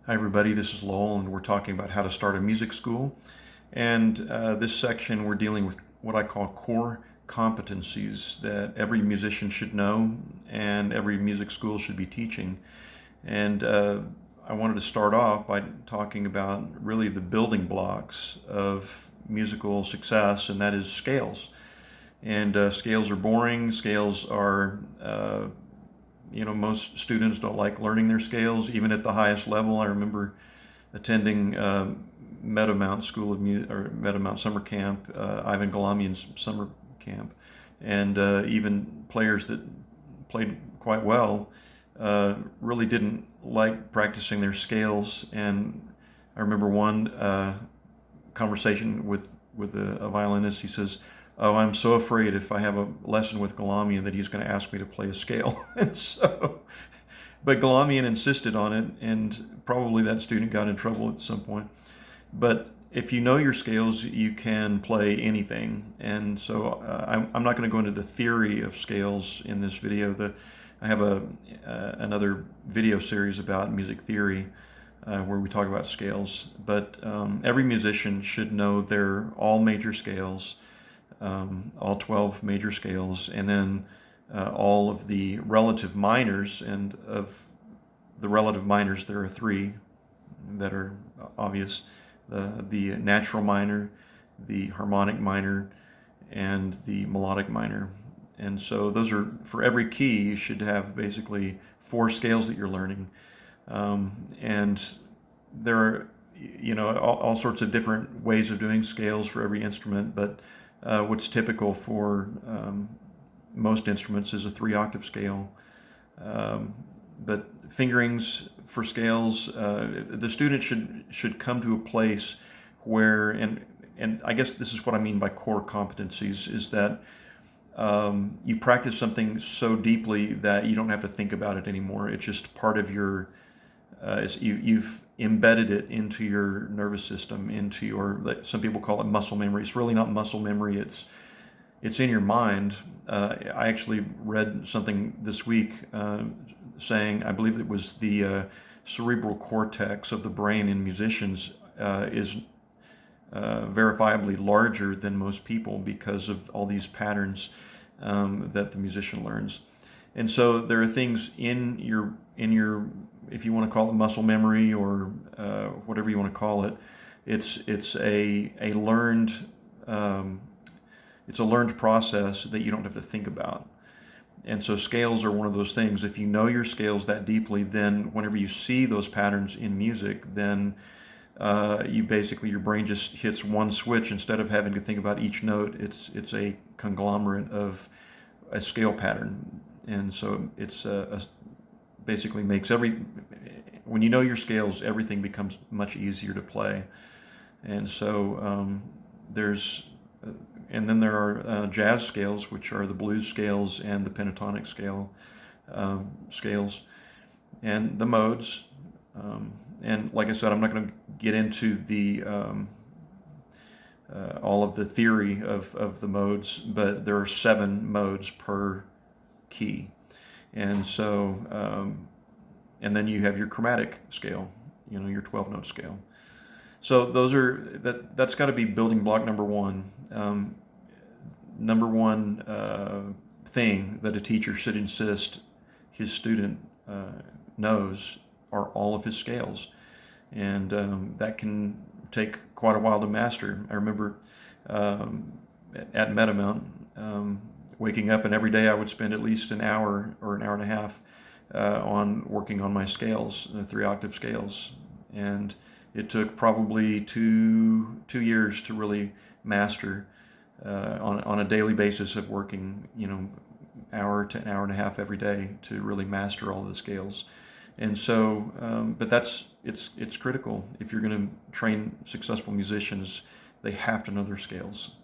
Hi everybody, this is Lowell and we're talking about how to start a music school. And this section we're dealing with what I call core competencies that every musician should know and every music school should be teaching. And I wanted to start off by talking about really the building blocks of musical success, and that is scales. And scales are boring, scales are most students don't like learning their scales, even at the highest level. I remember attending Meadowmount School of Music or Meadowmount Summer Camp, Ivan Galamian's summer camp, and even players that played quite well really didn't like practicing their scales. And I remember one conversation with a violinist. He says, "Oh, I'm so afraid if I have a lesson with Galamian that he's going to ask me to play a scale." And so, but Galamian insisted on it, and probably that student got in trouble at some point. But if you know your scales, you can play anything. And so I'm not going to go into the theory of scales in this video. I have another video series about music theory where we talk about scales. But every musician should know all major scales. All 12 major scales, and then all of the relative minors. And of the relative minors, there are three that are obvious: the natural minor, the harmonic minor, and the melodic minor. And so those are, for every key, you should have basically 4 scales that you're learning. And there are, all sorts of different ways of doing scales for every instrument, but what's typical for most instruments is a 3-octave scale. But fingerings for scales, the student should come to a place where, and I guess this is what I mean by core competencies, is that you practice something so deeply that you don't have to think about it anymore. It's just part of your, you've embedded it into your nervous system, into your, some people call it muscle memory. It's really not muscle memory, it's in your mind. I actually read something this week saying, I believe it was the cerebral cortex of the brain in musicians is verifiably larger than most people because of all these patterns that the musician learns. And so there are things in your, if you want to call it muscle memory or whatever you want to call it, it's a learned process that you don't have to think about. And so scales are one of those things. If you know your scales that deeply, then whenever you see those patterns in music, then your brain just hits one switch. Instead of having to think about each note, it's a conglomerate of a scale pattern. And so it's basically makes when you know your scales, everything becomes much easier to play. And so and then there are jazz scales, which are the blues scales and the pentatonic scales, and the modes. And like I said, I'm not going to get into the all of the theory of the modes, but there are 7 modes per key. And so, and then you have your chromatic scale, your 12-note scale. So that's got to be building block number 1. Number 1 thing that a teacher should insist his student knows are all of his scales. And that can take quite a while to master. I remember at Meadowmount, waking up, and every day I would spend at least an hour or an hour and a half on working on my scales, the 3-octave scales. And it took probably two years to really master on a daily basis of working, hour to an hour and a half every day to really master all of the scales. And so, but it's critical. If you're going to train successful musicians, they have to know their scales.